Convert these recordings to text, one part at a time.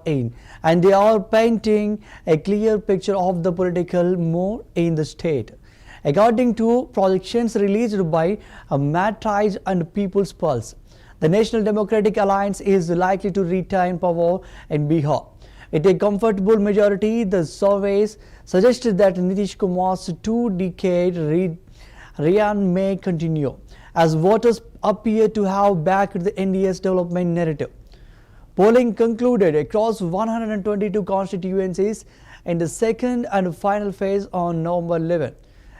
in, and they are painting a clear picture of the political mood in the state. According to projections released by Matrix and People's Pulse, the National Democratic Alliance is likely to retain power in Bihar. With a comfortable majority, the surveys suggested that Nitish Kumar's two-decade reign may continue, as voters appear to have backed the NDA's development narrative. Polling concluded across 122 constituencies in the second and final phase on November 11,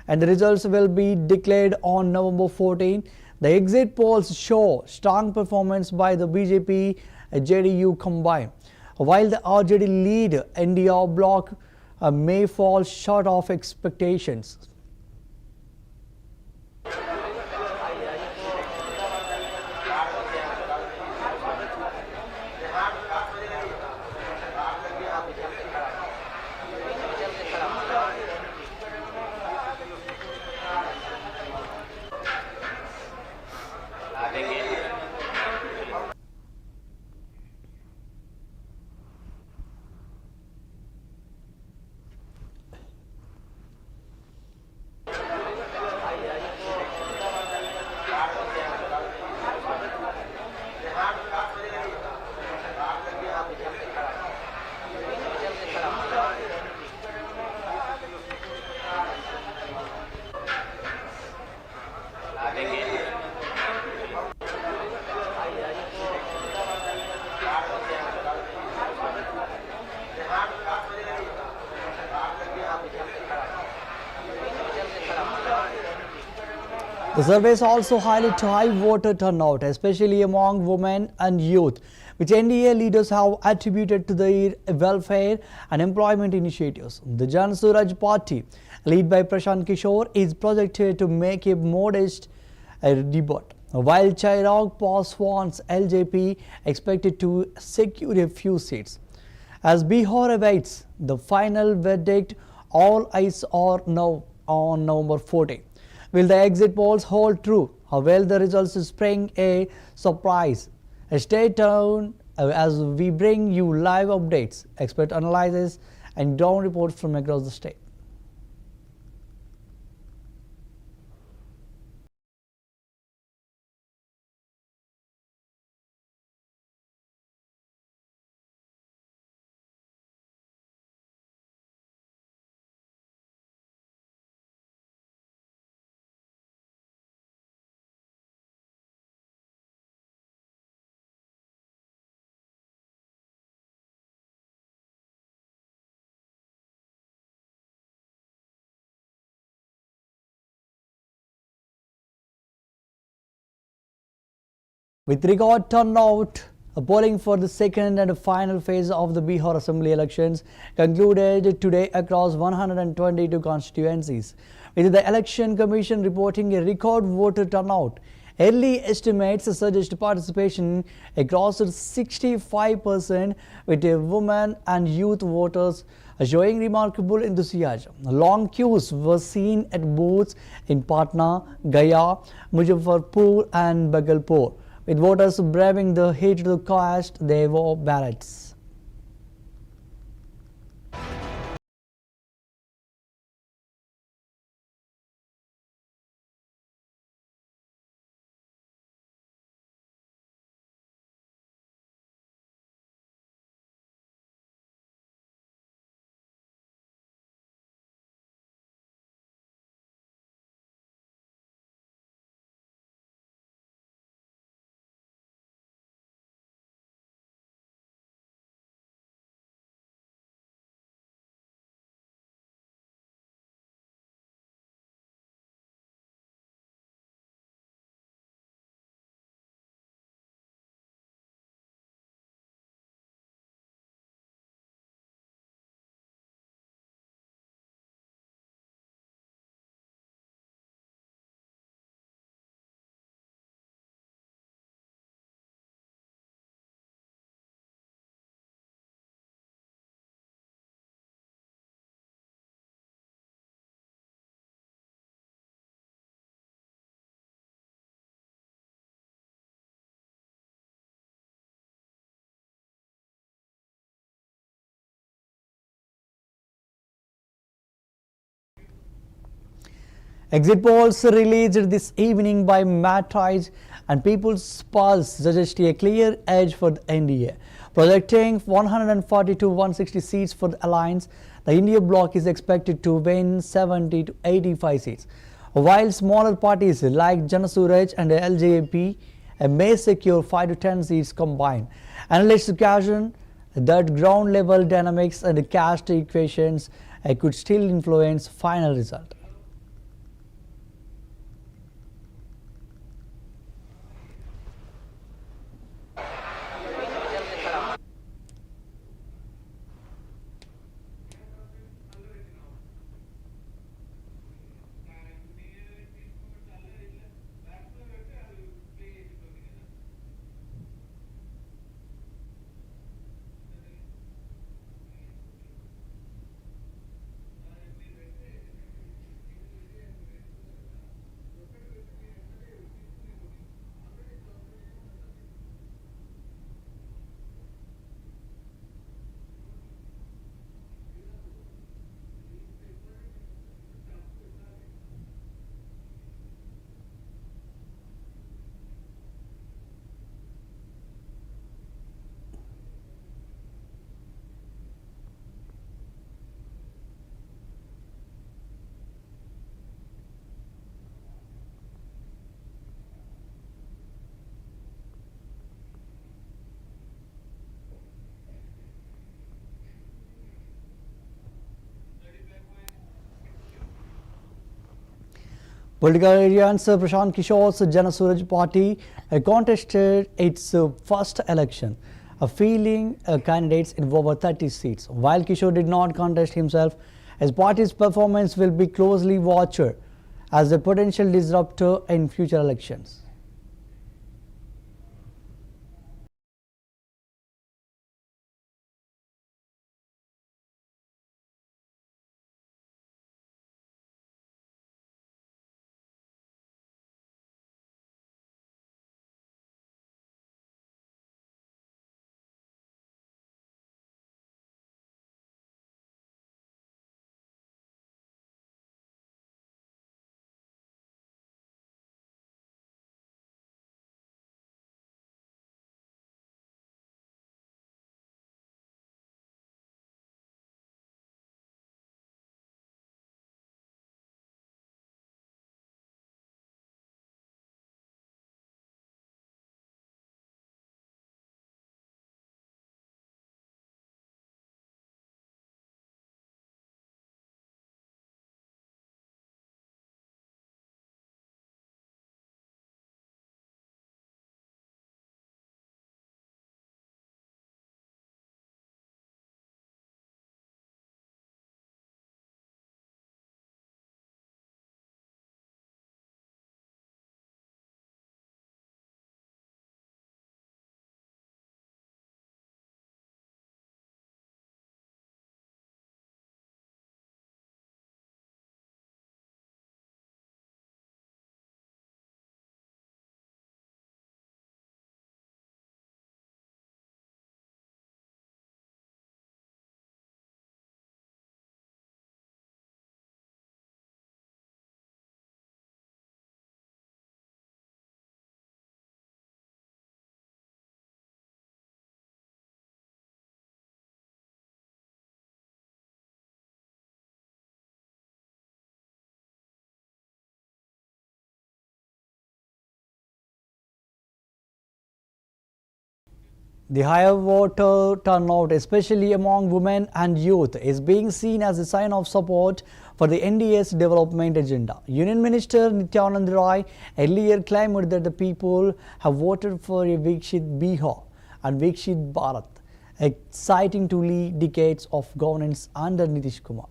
and the results will be declared on November 14. The exit polls show strong performance by the BJP JDU combined, while the RJD lead India bloc may fall short of expectations. The surveys also highlight high voter turnout, especially among women and youth, which NDA leaders have attributed to their welfare and employment initiatives. The Jan Suraj party, led by Prashant Kishore, is projected to make a modest debut, while Chirag Paswan's LJP expected to secure a few seats. As Bihar awaits the final verdict, all eyes are now on November 14. Will the exit polls hold true, or will the results spring a surprise? Stay tuned as we bring you live updates, expert analysis, and ground reports from across the state. With regard turnout, polling for the second and final phase of the Bihar Assembly elections concluded today across 122 constituencies, with the Election Commission reporting a record voter turnout. Early estimates suggest participation across 65%, with women and youth voters showing remarkable enthusiasm. Long queues were seen at booths in Patna, Gaya, Muzaffarpur and Bhagalpur, with voters braving the heat to cast their ballots. Exit polls released this evening by Matrix and People's Pulse suggest a clear edge for the NDA, projecting 140 to 160 seats for the alliance. The India bloc is expected to win 70 to 85 seats, while smaller parties like Janasuraj and LJP may secure 5 to 10 seats combined. Analysts caution that ground level dynamics and caste equations could still influence final result. Political Alliance Prashant Kishore's Janasuraj party contested its first election, fielding candidates in over 30 seats. While Kishore did not contest himself, his party's performance will be closely watched as a potential disruptor in future elections. The higher voter turnout, especially among women and youth, is being seen as a sign of support for the NDA's development agenda. Union Minister Nityanand Rai earlier claimed that the people have voted for a Viksit Bihar and Viksit Bharat, citing 2 decades of governance under Nitish Kumar.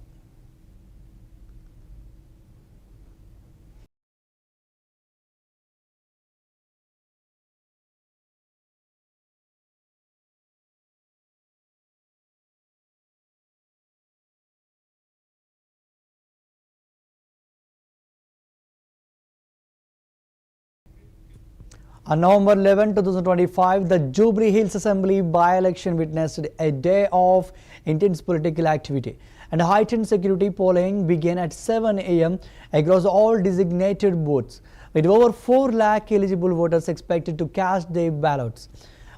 On November 11, 2025, the Jubilee Hills Assembly by-election witnessed a day of intense political activity. and heightened security. Polling began at 7 a.m. across all designated booths, with over 4 lakh eligible voters expected to cast their ballots.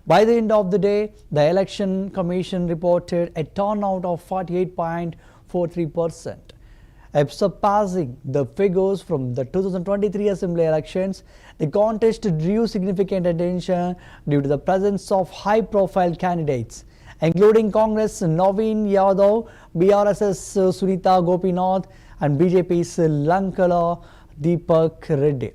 By the end of the day, the Election Commission reported a turnout of 48.43%. Surpassing the figures from the 2023 Assembly elections. The contest drew significant attention due to the presence of high-profile candidates, including Congress Naveen Yadav, BRS's Sunita Gopinath, and BJP's Lankala Deepak Reddy.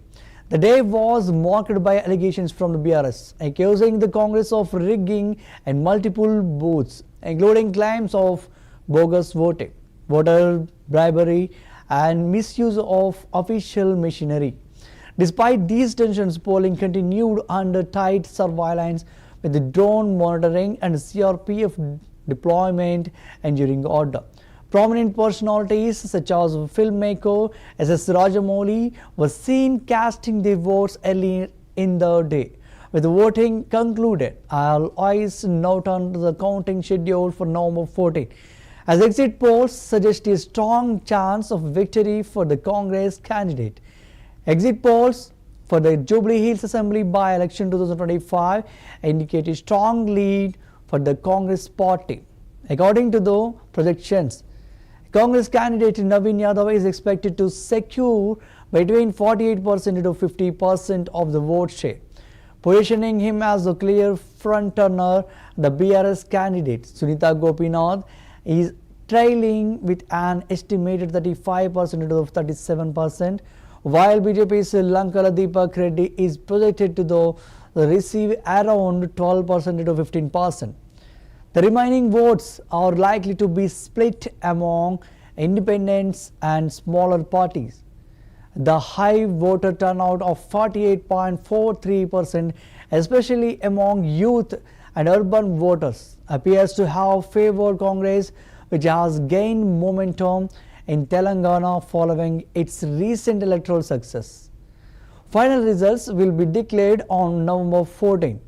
The day was marked by allegations from the BRS, accusing the Congress of rigging in multiple booths, including claims of bogus voting, voter bribery, and misuse of official machinery. Despite these tensions, polling continued under tight surveillance, with the drone monitoring and CRPF deployment ensuring order. Prominent personalities such as filmmaker S.S. Rajamouli were seen casting their votes early in the day. With the voting concluded, all eyes now turn to the counting schedule for November 14, as exit polls suggest a strong chance of victory for the Congress candidate. Exit polls for the Jubilee Hills Assembly by-election 2025 indicate a strong lead for the Congress party. According to the projections, Congress candidate Naveen Yadav is expected to secure between 48% to 50% of the vote share, positioning him as a clear front-runner. The BRS candidate Sunita Gopinath is trailing with an estimated 35% to 37%, while BJP's Lankala Deepak Reddy is projected to receive around 12% to 15%. The remaining votes are likely to be split among independents and smaller parties. The high voter turnout of 48.43%, especially among youth and urban voters, appears to have favored Congress, which has gained momentum in Telangana following its recent electoral success. Final results will be declared on November 14.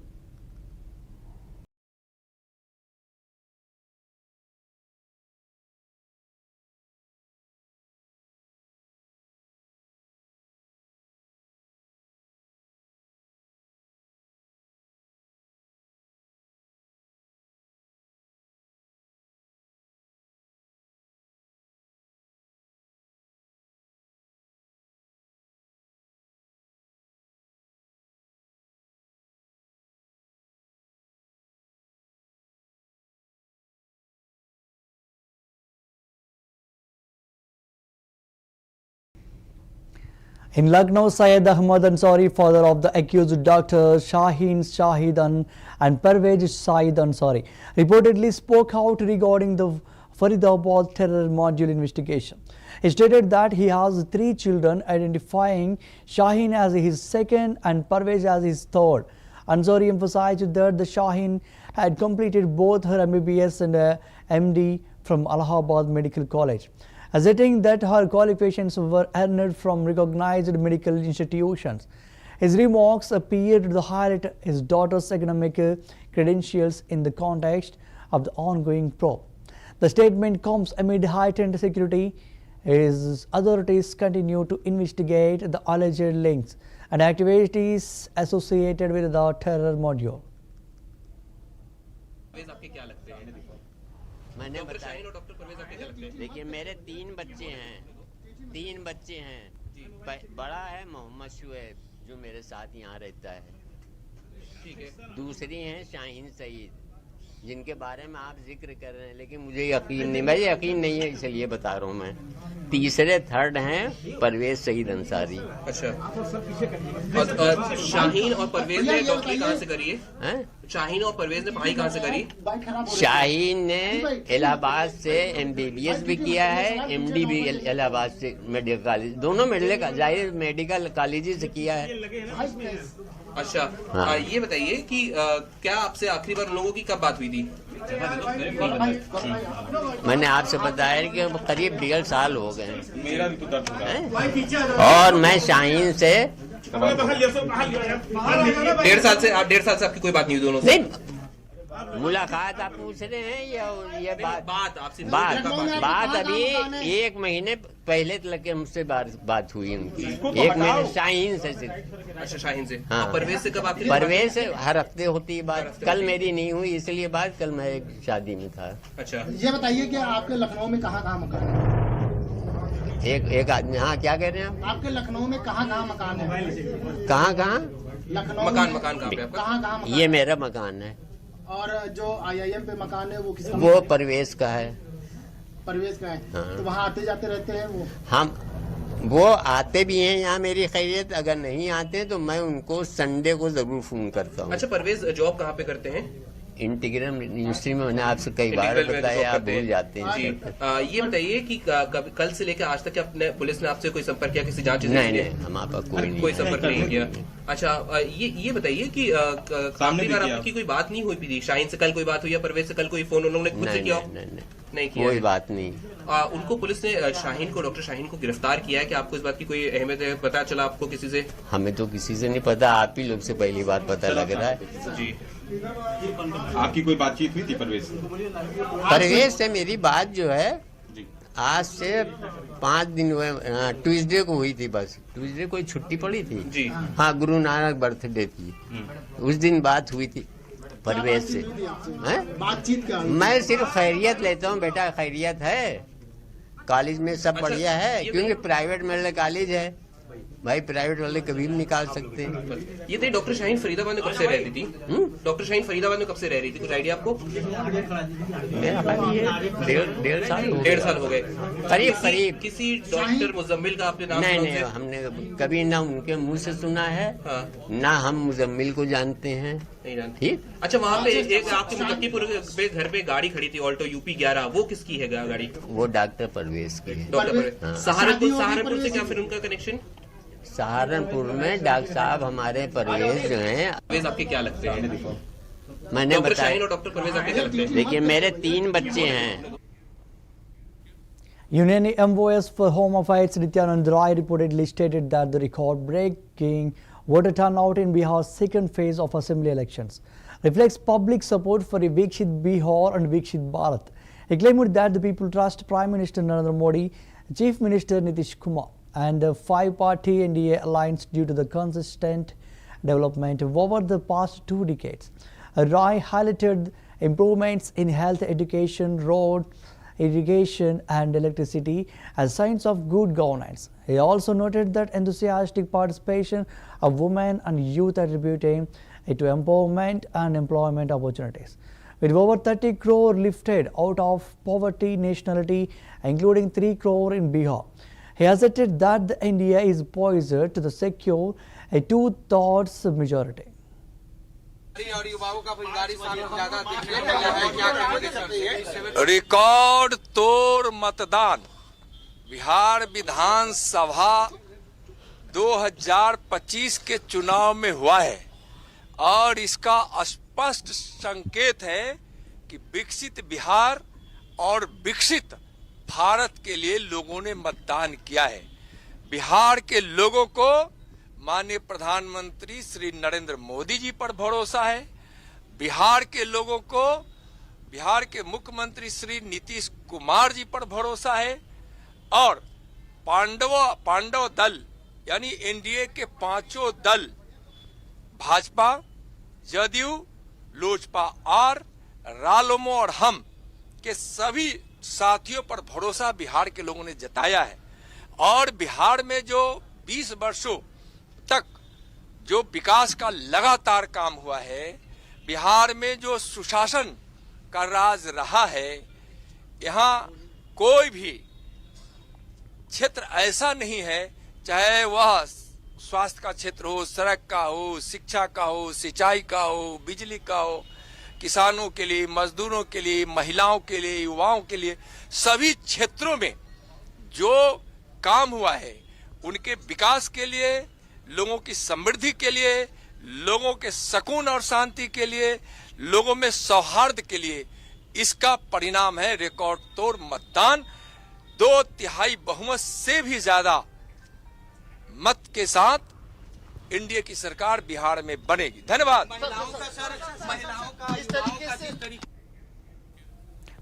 In Lucknow, Syed Ahmad Ansari, father of the accused Dr. Shaheen Shahidan and Parvez Syed Ansari, reportedly spoke out regarding the Faridabad terror module investigation. He stated that he has 3 children, identifying Shaheen as his second and Parvez as his third. Ansari emphasized that the Shaheen had completed both her MBBS and MD from Allahabad Medical College, asserting that her qualifications were earned from recognized medical institutions. His remarks appeared to highlight his daughter's academic credentials in the context of the ongoing probe. The statement comes amid heightened security as authorities continue to investigate the alleged links and activities associated with the terror module. मैंने बताया, देखिए मेरे 3 बच्चे हैं, बड़ा है मोहम्मद शुएब जो मेरे साथ यहाँ रहता है, ठीक है। दूसरी हैं शाहीन सईद, जिनके बारे में आप जिक्र कर रहे हैं, लेकिन मुझे यकीन नहीं है, इसलिए बता रहा हूँ मैं। तीसरे थर्ड हैं परवेज सईद अंसारी। अच्छा, और शाहीन और परवेज ने डॉक्टरी कहाँ से करी है? शाहीन और परवेज ने पढ़ाई कहाँ से करी? शाहीन ने इलाहाबाद से MBBS भी किया है, MD भी इलाहाबाद से मेडिकल कॉलेज, दोनों मेडिकल कॉलेज से किया है। अच्छा, हाँ। ये बताइए कि क्या आपसे आखिरी बार लोगों की कब बात हुई थी? मैंने आपसे बताया कि करीब 1.5 साल हो गए हैं, और मैं शाहीन से 1.5 साल से आपकी कोई बात नहीं हुई दोनों से? मुलाकात आप पूछ रहे हैं या ये बात आपसे बात अभी 1 महीने पहले तक हमसे बात हुई उनकी 1 महीने शाहीन से सिर्फ। अच्छा, शाहीन से। हाँ। परवेज से कब आपकी परवेज से हर हफ्ते होती है बात। कल मेरी नहीं हुई इसलिए बात, कल मैं एक शादी में था। अच्छा, ये बताइए कि आपके लखनऊ में कहाँ मकान है? एक आदमी, हाँ क्या कह रहे हैं आप? आपके लखनऊ में कहाँ मकान है? कहाँ लखनऊ मकान कहाँ पे आपका? कहाँ मकान? ये मेरा मकान है। और जो IIM पे मकान है वो किसका? वो परवेज का है। परवेज का है। हाँ। तो वहाँ आते जाते रहते हैं वो? वो आते भी हैं यहाँ मेरी खैरियत, अगर नहीं आते तो मैं उनको संडे को जरूर फोन करता हूँ। अच्छा, परवेज जॉब कहाँ पे करते हैं? इंटीग्रल यूनिवर्सिटी में, मैंने आपसे कई बार इंटीग्रल में बताया, जॉब आप करते भूल जाते हैं। जी। ये बताइए कि कल से लेकर आज तक अपने पुलिस ने आपसे कोई संपर्क किया, किसी जांच नहीं, हम आपका कोई संपर्क नहीं किया। अच्छा, ये बताइए कि काफी बार आपकी कोई बात नहीं हुई थी? शाहीन से कल कोई बात हुई या परवेज से कल कोई फोन उन्होंने खुद से किया? नहीं किया, कोई बात नहीं। उनको पुलिस ने शाहीन को, डॉक्टर शाहीन को गिरफ्तार किया है कि आपको इस बात की कोई अहमियत है? पता चला आपको किसी से? हमें तो किसी से नहीं पता, आप ही लोग से पहली बार पता लग रहा है जी। आपकी कोई बातचीत हुई थी परवेज से? परवेज से मेरी बात जो है जी। आज से 5 दिन हुए, ट्यूसडे को हुई थी। बस ट्यूसडे को छुट्टी पड़ी थी जी। हाँ, गुरु नानक बर्थडे थी, उस दिन बात हुई थी परवेज से। हैं? बातचीत क्या? मैं सिर्फ खैरियत लेता हूँ बेटा, खैरियत है, कॉलेज में सब अच्छा, बढ़िया है, क्योंकि प्राइवेट मेरे कॉलेज है भाई, प्राइवेट वाले कभी भी निकाल सकते हैं। ये थे डॉक्टर शाहीन फरीदाबाद में कब से रह रही थी? डॉक्टर शाहीन फरीदाबाद में कब से रह रही थी, कुछ आइडिया आपको? डेढ़ साल हो गए करीब। किसी डॉक्टर मुजम्मिल का आपने नाम नहीं, सुना? हमने कभी ना उनके मुंह से सुना है, हाँ। ना हम मुजम्मिल को जानते हैं। नहीं जानते। ठीक। अच्छा, वहाँ पे एक आपके मुजफ्फरपुर पे घर पे गाड़ी खड़ी थी, ऑल्टो UP 11, वो किसकी है गाड़ी? वो डॉक्टर परवेज की है। डॉक्टर परवेज। हाँ। सहारनपुर से क्या फिर उनका कनेक्शन? सहारनपुर में डॉक्टर साहब हमारे परवेज जो हैं, परवेज आपके क्या लगते हैं? मैंने डॉक्टर बताया। शाहीन और डॉक्टर परवेज आपके क्या लगते हैं? देखिए, मेरे 3 बच्चे हैं। Union MOS for Home Affairs Nityanand Rai reportedly stated that the record-breaking voter turnout in Bihar's second phase of assembly elections reflects public support for Viksit Bihar and Viksit Bharat. He claimed that the people trust Prime Minister Narendra Modi, Chief Minister Nitish Kumar, and the 5-party NDA alliance due to the consistent development over the past 2 decades. Rai highlighted improvements in health, education, road, irrigation and electricity as signs of good governance. He also noted that enthusiastic participation of women and youth attributing it to empowerment and employment opportunities. With over 30 crore lifted out of poverty nationality, including 3 crore in Bihar, he asserted that the India is poised to secure a 2/3 majority. और युवाओं का रोजगारी ज्यादा देखने को मिला है, क्या कहेंगे सर? रिकॉर्ड तोड़ मतदान बिहार विधानसभा 2025 के चुनाव में हुआ है और इसका स्पष्ट संकेत है कि विकसित बिहार और विकसित भारत के लिए लोगों ने मतदान किया है। बिहार के लोगों को माननीय प्रधानमंत्री श्री नरेंद्र मोदी जी पर भरोसा है। बिहार के लोगों को बिहार के मुख्यमंत्री श्री नीतीश कुमार जी पर भरोसा है और पांडव दल यानी एनडीए के 5 दल भाजपा, जदयू, लोजपा और रालोमो और हम के सभी साथियों पर भरोसा बिहार के लोगों ने जताया है। और बिहार में जो 20 वर्षों तक जो विकास का लगातार काम हुआ है, बिहार में जो सुशासन का राज रहा है, यहाँ कोई भी क्षेत्र ऐसा नहीं है, चाहे वह स्वास्थ्य का क्षेत्र हो, सड़क का हो, शिक्षा का हो, सिंचाई का हो, बिजली का हो, किसानों के लिए, मजदूरों के लिए, महिलाओं के लिए, युवाओं के लिए, सभी क्षेत्रों में जो काम हुआ है उनके विकास के लिए, लोगों की समृद्धि के लिए, लोगों के सुकून और शांति के लिए, लोगों में सौहार्द के लिए, इसका परिणाम है रिकॉर्ड तोड़ मतदान। 2/3 बहुमत से भी ज्यादा मत के साथ एनडीए की सरकार बिहार में बनेगी। धन्यवाद।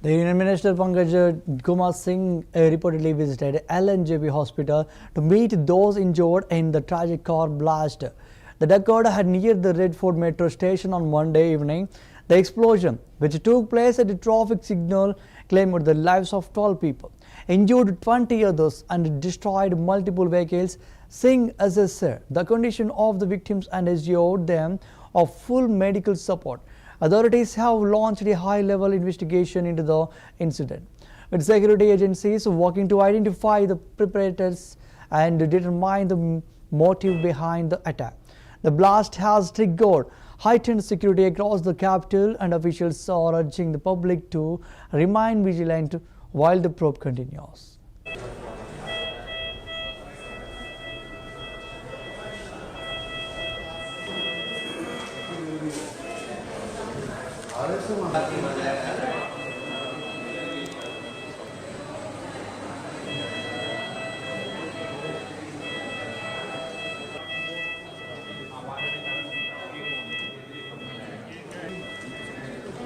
The Union Minister Pankaj Kumar Singh reportedly visited LNJB hospital to meet those injured in the tragic car blast that occurred near the Red Fort metro station on Monday evening. The explosion, which took place at a traffic signal, claimed the lives of 12 people, injured 20 others, and destroyed multiple vehicles. Singh assessed the condition of the victims and assured them of full medical support. Authorities have launched a high-level investigation into the incident, with security agencies working to identify the perpetrators and determine the motive behind the attack. The blast has triggered heightened security across the capital, and officials are urging the public to remain vigilant while the probe continues.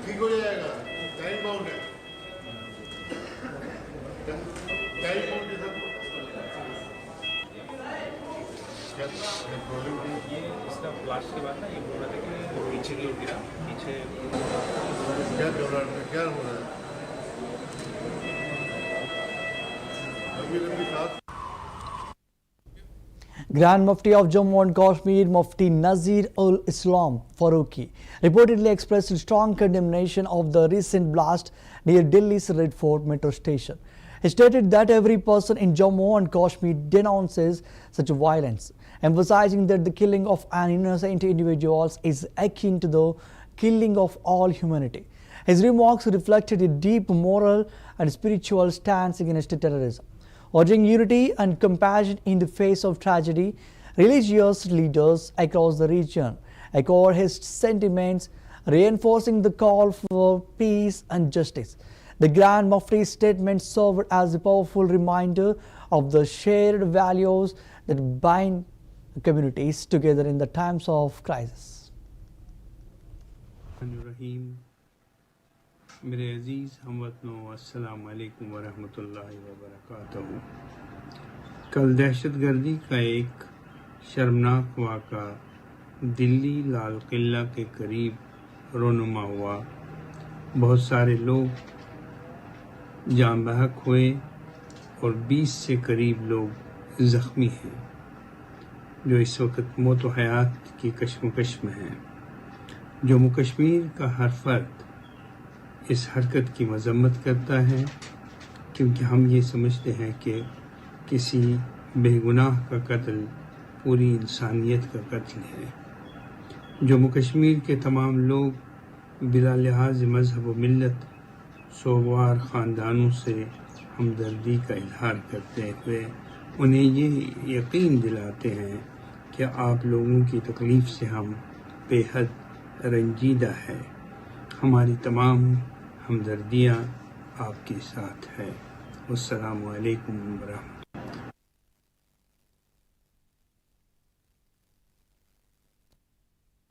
ठीक हो जाएगा, time bound है, time bound है सब। Problem ये इसका blast के बाद ना ये बोल रहा था कि वो पीछे की ओर गिरा, पीछे क्या घबराहट में क्या हो रहा है अभी साथ। Grand Mufti of Jammu and Kashmir, Mufti Nazir ul-Islam Farooqi, reportedly expressed strong condemnation of the recent blast near Delhi's Red Fort metro station. He stated that every person in Jammu and Kashmir denounces such violence, emphasizing that the killing of an innocent individual is akin to the killing of all humanity. His remarks reflected a deep moral and spiritual stance against terrorism, urging unity and compassion in the face of tragedy. Religious leaders across the region echoed his sentiments, reinforcing the call for peace and justice. The Grand Mufti's statement served as a powerful reminder of the shared values that bind communities together in the times of crisis. मेरे अजीज़ हमवतनों अस्सलाम वालेकुम व रहमतुल्लाहि व बरकातहू। कल दहशतगर्दी का एक शर्मनाक वाक़ा दिल्ली लाल किला के करीब रोनुमा हुआ। बहुत सारे लोग जान बहक हुए और 20 से करीब लोग ज़ख्मी हैं, जो इस वक्त मौत व हयात की कशमकश में हैं। जम्मू कश्मीर का हर फर्द इस हरकत की मजम्मत करता है, क्योंकि हम ये समझते हैं कि किसी बेगुनाह का कत्ल पूरी इंसानियत का कत्ल है। जम्मू कश्मीर के तमाम लोग बिला लिहाज मज़हब व मिल्लत सोगवार ख़ानदानों से हमदर्दी का इजहार करते हुए उन्हें ये यकीन दिलाते हैं कि आप लोगों की तकलीफ़ से हम बेहद रंजीदा है। हमारी तमाम हमदर्दियाँ आपके साथ है। अस्सलामु अलैकुम व रहमतुल्लाह।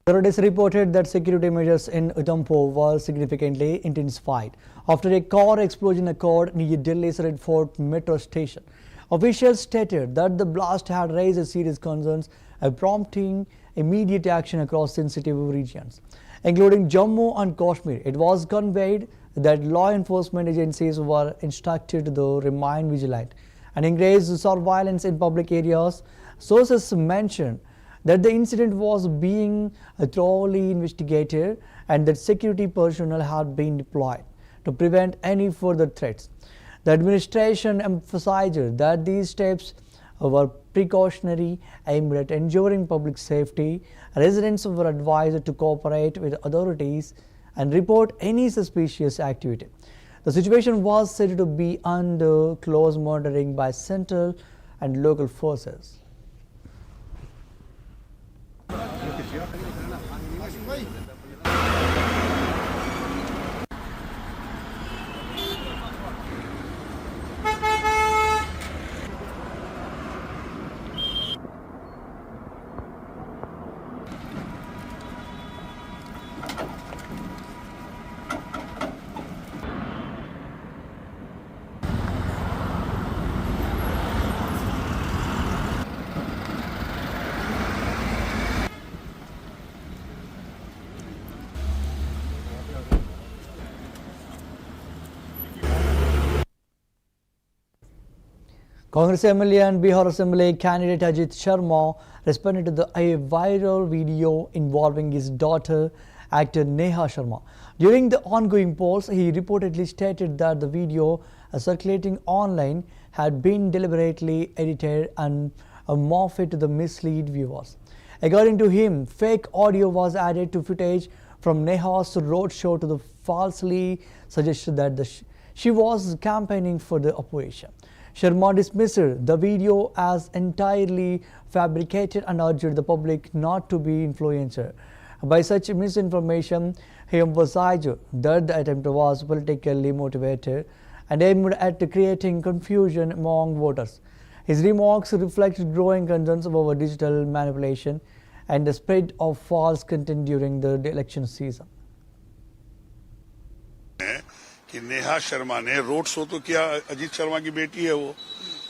Authorities reported that security measures in Udhampur were significantly intensified after a car explosion occurred near Delhi's Red Fort metro station. Officials stated that the blast had raised serious concerns, prompting immediate action across sensitive regions, including Jammu and Kashmir. It was conveyed that law enforcement agencies were instructed to remain vigilant and engage surveillance in public areas. Sources mentioned that the incident was being thoroughly investigated and that security personnel had been deployed to prevent any further threats. The administration emphasized that these steps were precautionary, aimed at ensuring public safety. Residents were advised to cooperate with authorities and report any suspicious activity. The situation was said to be under close monitoring by central and local forces. Congress MLA and Bihar Assembly candidate Ajit Sharma responded to a viral video involving his daughter, actor Neha Sharma. During the ongoing polls, he reportedly stated that the video circulating online had been deliberately edited and morphed to the mislead viewers. According to him, fake audio was added to footage from Neha's roadshow to the falsely suggested that she was campaigning for the opposition. Sharma dismissed the video as entirely fabricated and urged the public not to be influenced by such misinformation. He emphasized that the attempt was politically motivated and aimed at creating confusion among voters. His remarks reflect growing concerns over digital manipulation and the spread of false content during the election season. कि नेहा शर्मा ने road show तो किया, अजीत शर्मा की बेटी है, वो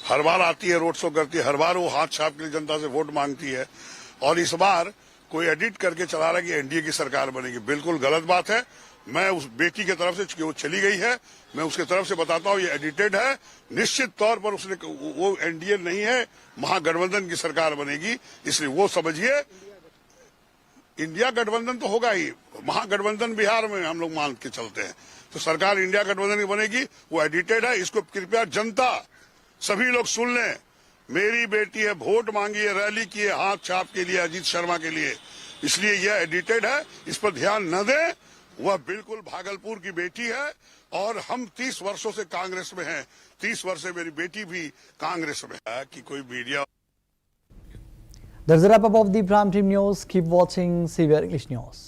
हर बार आती है, रोड शो करती है, हर बार वो हाथ छाप के लिए जनता से वोट मांगती है और इस बार कोई एडिट करके चला रहा है कि एनडीए की सरकार बनेगी। बिल्कुल गलत बात है। मैं उस बेटी के तरफ से, वो चली गई है, मैं उसके तरफ से बताता हूँ ये एडिटेड है। निश्चित तौर पर उसने, वो एनडीए नहीं है, महागठबंधन की सरकार बनेगी, इसलिए वो समझिए इंडिया गठबंधन तो होगा ही, महागठबंधन बिहार में हम लोग मान के चलते हैं, तो सरकार इंडिया गठबंधन की बनेगी। वो एडिटेड है, इसको कृपया जनता सभी लोग सुन लें। मेरी बेटी है, वोट मांगी है, रैली की है, हाथ छाप के लिए अजीत शर्मा के लिए, इसलिए यह एडिटेड है, इस पर ध्यान न दें। वह बिल्कुल भागलपुर की बेटी है और हम 30 वर्षों से कांग्रेस में हैं, 30 वर्ष से मेरी बेटी भी कांग्रेस में है। कि कोई media. That's the wrap up of the Prime Time News. Keep watching CVR English News.